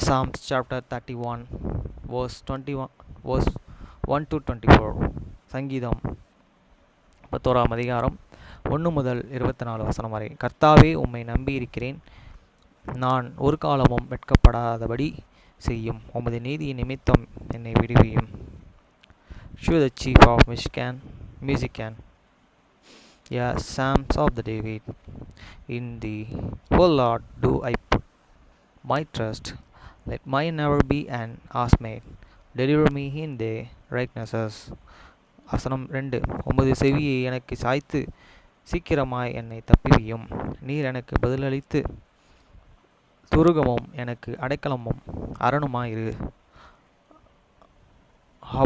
Psalms chapter 31 verse 21 verse 1 to 24. சங்கீதம் 11ஆம் அதிகாரம் 1 முதல் 24 வசனம் வரை. கர்த்தாவே, உம்மை நம்பியிருக்கிறேன். நான் ஒரு காலமும் வெட்கப்படாதபடி செய்யும். உமது நீதியின் நிமித்தம் என்னை விடுவியும். Shew the chief of Musican. Yeah, Psalms of the David. In thee, O Lord, do I put my trust. Let mine never be an asmade. Deliver me in thy righteousness. வசனம் 2. உமது செவியை எனக்கு சாய்த்து சீக்கிரமாய் என்னை தப்பிவியும். நீர் எனக்கு பதிலளித்து துருகமும் எனக்கு அடைக்கலமும் அரணுமாயிரு.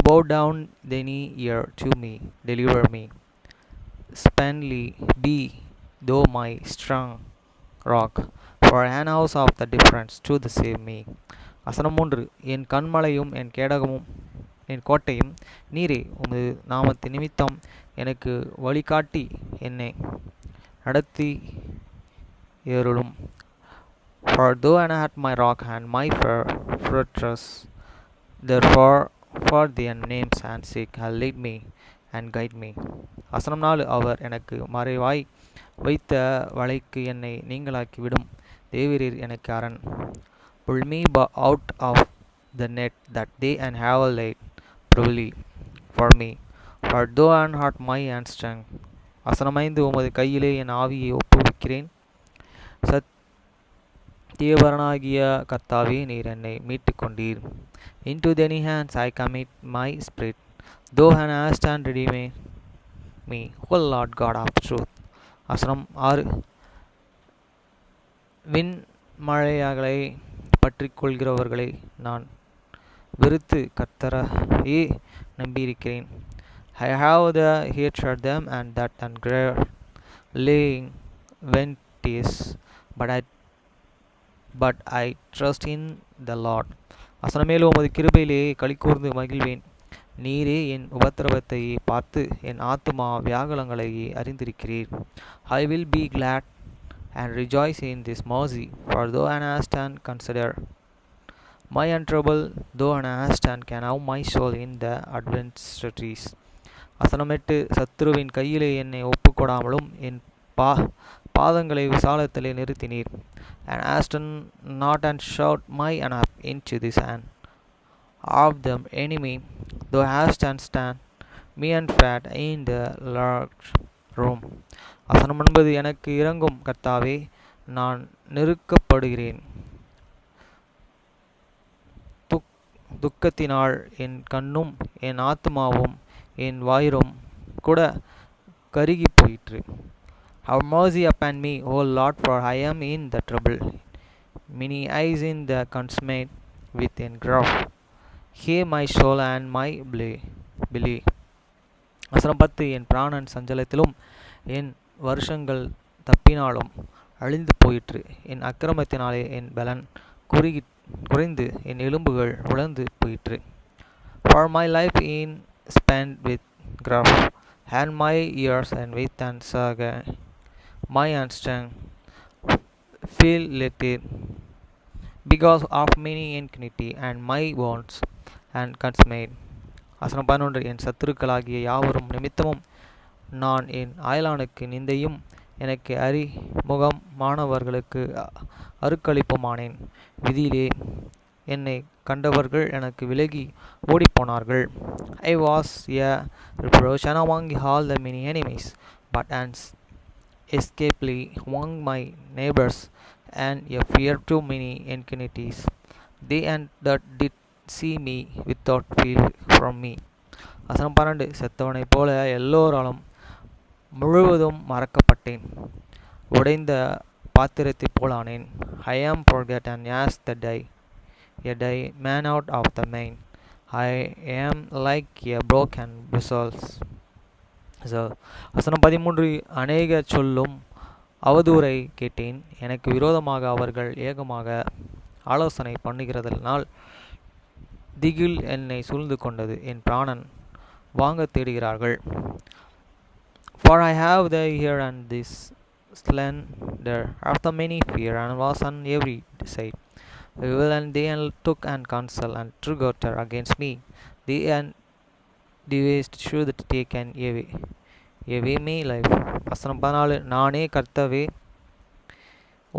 Bow down thine ear to me, deliver me. Speedily be thou my strong rock, for an house of the difference to the save me. வசனம் 3. என் கண்மலையும் என் கேடகமும் என் கோட்டையும் நீரே, உமது நாமத்து நிமித்தம் எனக்கு வழிகாட்டி என்னை நடத்தி ஏறுளும். For thou art my rock and my fortress, therefore for thy name's sake lead me and guide me. வசனம் 4. அவர் எனக்கு மறைவாய் வைத்த வலைக்கு என்னை நீங்களாக்கி விடும். தேவரீர் எனக்கு அரண். Pull me out of the net that they and have laid privily for me, for thou art my strength. வசனம் 5. உமது கையிலே என் ஆவியை ஒப்புவிக்கிறேன். சத்தியபரனாகிய கர்த்தாவே, நீர் என்னை மீட்டுக் கொண்டீர். Into thine hands I commit my spirit. Thou hast redeemed me, O Lord God of truth. வசனம் 6. விண்மழைகளை பற்றிக் கொள்கிறவர்களை நான் வெறுத்து கர்த்தரையே நம்பியிருக்கிறேன். I have the hated them and that ungrave laying vanities, but I trust in the Lord. வசனம் 7. உமது கிருபையிலே களிகூர்ந்து மகிழ்வேன். நீரே என் உபத்திரவத்தை பார்த்து என் ஆத்துமா வியாகுலங்களை அறிந்திருக்கிறீர். I will be glad and rejoice in this mercy, for thou hast considered my trouble, thou hast can have my soul in the adversaries. வசனம் 8. சத்துருவின் கையிலே என்னை ஒப்புக்கொடாமலும் என் பாதங்களை விசாலத்திலே நிறுத்தினீர். And hast not and shot my up into this hand of the enemy, thou hast stand me and fat in the large room. வசனம் 9. எனக்கு இரங்கும் கர்த்தாவே, நான் நெருக்கப்படுகிறேன். துக்கத்தினால் என் கண்ணும் என் ஆத்துமாவும் என் வயிறும் கூட கருகி போயிற்று. Have mercy upon me, O Lord, for I am in the trouble. Many eyes in the consummate within grief. Hear my soul and my belly. வசனம் 10. என் பிராணன் சஞ்சலத்திலும் என் வருஷங்கள் தப்பினாலும் அழிந்து போயிற்று. என் அக்கிரமத்தினாலே என் பலன் குறைந்து என் எலும்புகள் உலர்ந்து போயிற்று. For my life in spent with grief, and my years and with and saga, my strength feel lifted because of many iniquity, and my bones and consumed. வசனம் 11. என் சத்துருக்களாகிய யாவரும் நிமித்தமும் நான் என் அயலானுக்கு நிந்தையும் எனக்கு அறிமுகமானவர்களுக்கு அருக்களிப்புமானேன். விதியிலே என்னை கண்டவர்கள் எனக்கு விலகி ஓடிப்போனார்கள். I was a reproach among all the many enemies, but an escapee among my neighbors, and a fear to many iniquities. They and that did see me without fear from me. வசனம் 12. செத்தவனைப் போல எல்லோராலும் முழுவதும் மறக்கப்பட்டேன். உடைந்த பாத்திரத்தைப் போலானேன். I am forgotten as the die, a die man out of the main. I am like a broken vessel. வசனம் 13. அநேக சொல்லும் அவதூறை கேட்டேன். எனக்கு விரோதமாக அவர்கள் ஏகமாக ஆலோசனை பண்ணுகிறதனால் திகில் என்னை சூழ்ந்து கொண்டது. என் பிராணன் வாங்க தேடுகிறார்கள். For I have the ear and this slender after many fear and was on every side. And they took and counsel and together against me. They and devised should take and away me life. வசனம் 14. நானே கர்த்தாவே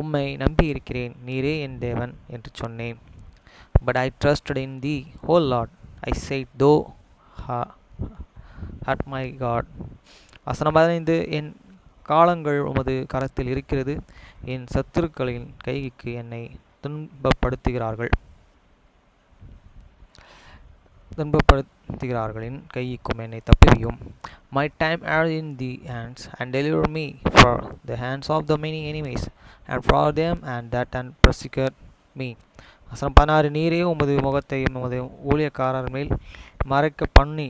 உம்மை நம்பியிருக்கிறேன், நீரே என் தேவன் என்று சொன்னேன். But I trusted in thee, O Lord. I said, thou art my God. வசனம் 15. என் காலங்கள் உமது கரத்தில் இருக்கிறது, என் சத்துருக்களின் கைக்கு என்னை துன்பப்படுத்துகிறார்களின் கைக்கும் என்னை தப்புவியும். My time are in the hands, and deliver me for the hands of the many enemies, and for them and that and persecute me. வசனம் 16. நீரே உமது முகத்தை உமது ஊழியக்காரர் மேல் மறைக்க பண்ணி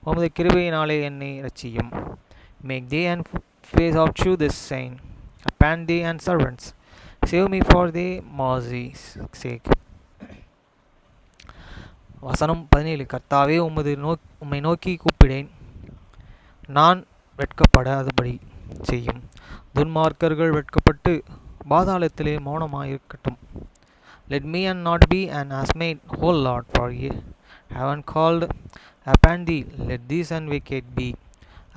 உமது கிருபையினாலே என்னை ரட்சியும். Make thee and face out to this saint, upon thee and servants. Save me for thy mercy's sake. வசனம் 17. கர்த்தாவே உம்மை நோக்கி கூப்பிடேன், நான் வெட்கப்படாதபடி செய்யும். துன்மார்க்கர்கள் வெட்கப்பட்டு பாதாளத்திலே மௌனமாயிருக்கட்டும். Let me and not be an asmaid, O Lord, for ye haven't called upon thee. Let these and wicked be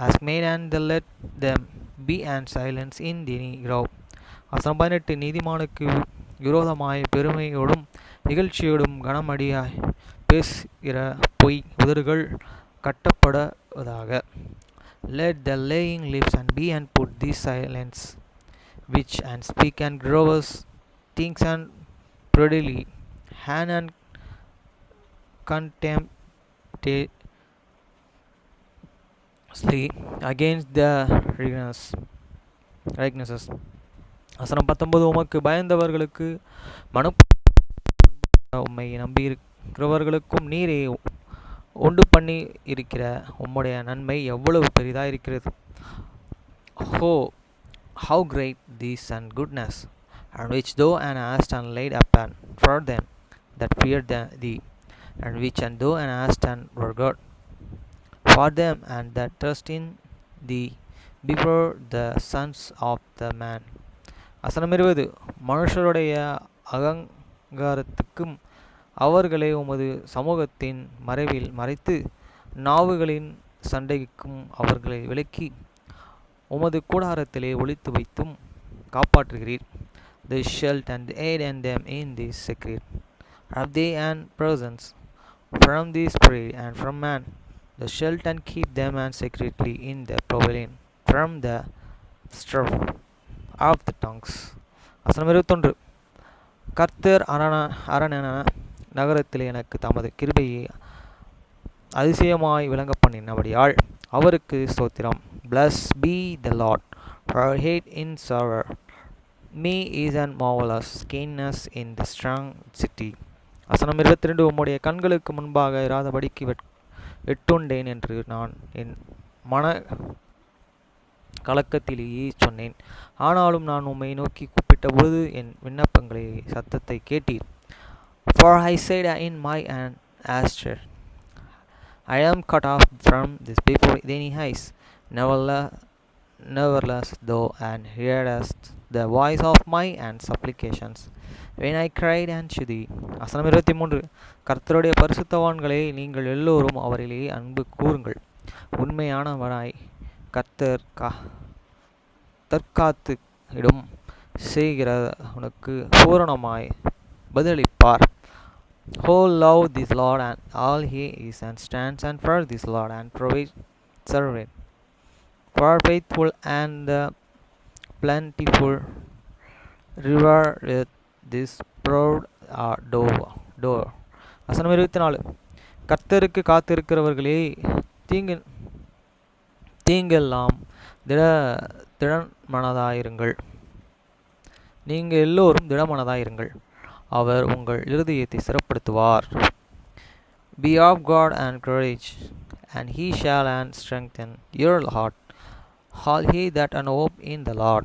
asmaid, and let them be and silence in the grove. வசனம் 18. நீதிமானுக்கு விரோதமாய் பெருமையோடும் இகழ்ச்சியோடும் கனமடியாய் பேசுகிற பொய் உதடுகள் கட்டப்படுவதாக. Let the laying lips and be and put these silence, which and speak and grows things and prudently, hand and contemptuously against the righteousness. வசனம் 19. உமக்கு பயந்தவர்களுக்கு மனு உம்மை நம்பியிருக்கிறவர்களுக்கும் நீரே உண்டு பண்ணி இருக்கிற உம்முடைய நன்மை எவ்வளவு பெரிதாக இருக்கிறது. How great this and goodness, and which thou and hast and laid upon for them that feared thee, and which and thou and hast and were good for them and that trust in thee before the sons of the man. வசனம் 20. மனுஷருடைய அகங்காரத்துக்கும் அவர்களை உமது சமூகத்தின் மறைவில் மறைத்து நாவுகளின் சண்டைக்கும் அவர்களை விலக்கி உமது கூடாரத்திலே ஒளித்து வைத்தும் காப்பாற்றுகிறீர். They shalt and aid and them in this secret. Have they and presence from the spirit and from man. They shalt and keep them and secretly in the pavilion from the strife of the tongues. வசனம் 21. கர்த்தர் அரணான நகரத்திலே எனக்கு தமது கிருபையை அதிசயமாய் விளங்க பண்ணினபடியால் அவருக்கு ஸ்தோத்திரம். Blessed be the Lord, for he in sorrow me is an marvelous keenness in the strong city. வசனம் 22. உம்முடைய கண்களுக்கு முன்பாக இராதபடிக்கு வெட்டுண்டேன் என்று நான் என் மன கலக்கத்திலேயே சொன்னேன். ஆனாலும் நான் உம்மை நோக்கி கூப்பிட்ட பொழுது என் விண்ணப்பங்களை சத்தத்தை கேட்டீர். For I said in my answer, I am cut off from this before thine eyes. Nevertheless, thou and hearest the voice of my supplications when I cried unto thee. வசனம் 23. கர்த்தருடைய பரிசுத்தவான்களே, நீங்கள் எல்லோரும் அவரிலே அன்பு கூறுங்கள். உண்மையானவனாய் கர்த்தர் தற்காத்து இடும் செய்கிறவனுக்கு பூரணமாய் பதிலளிப்பார். Oh, love this Lord and all he is and stands and for this Lord and provide servant. For faithful and the plentiful river with this proud door. வசனம் 24. கர்த்தருக்கு காத்திருக்கிறவர்களே, தீங்கெல்லாம் திடமனதாயிருங்கள். நீங்கள் எல்லோரும் திடமனதாயிருங்கள், அவர் உங்கள் இருதயத்தை சிறப்படுத்துவார். Be of God and courage, and he shall and strengthen your heart, all he that hope in the Lord.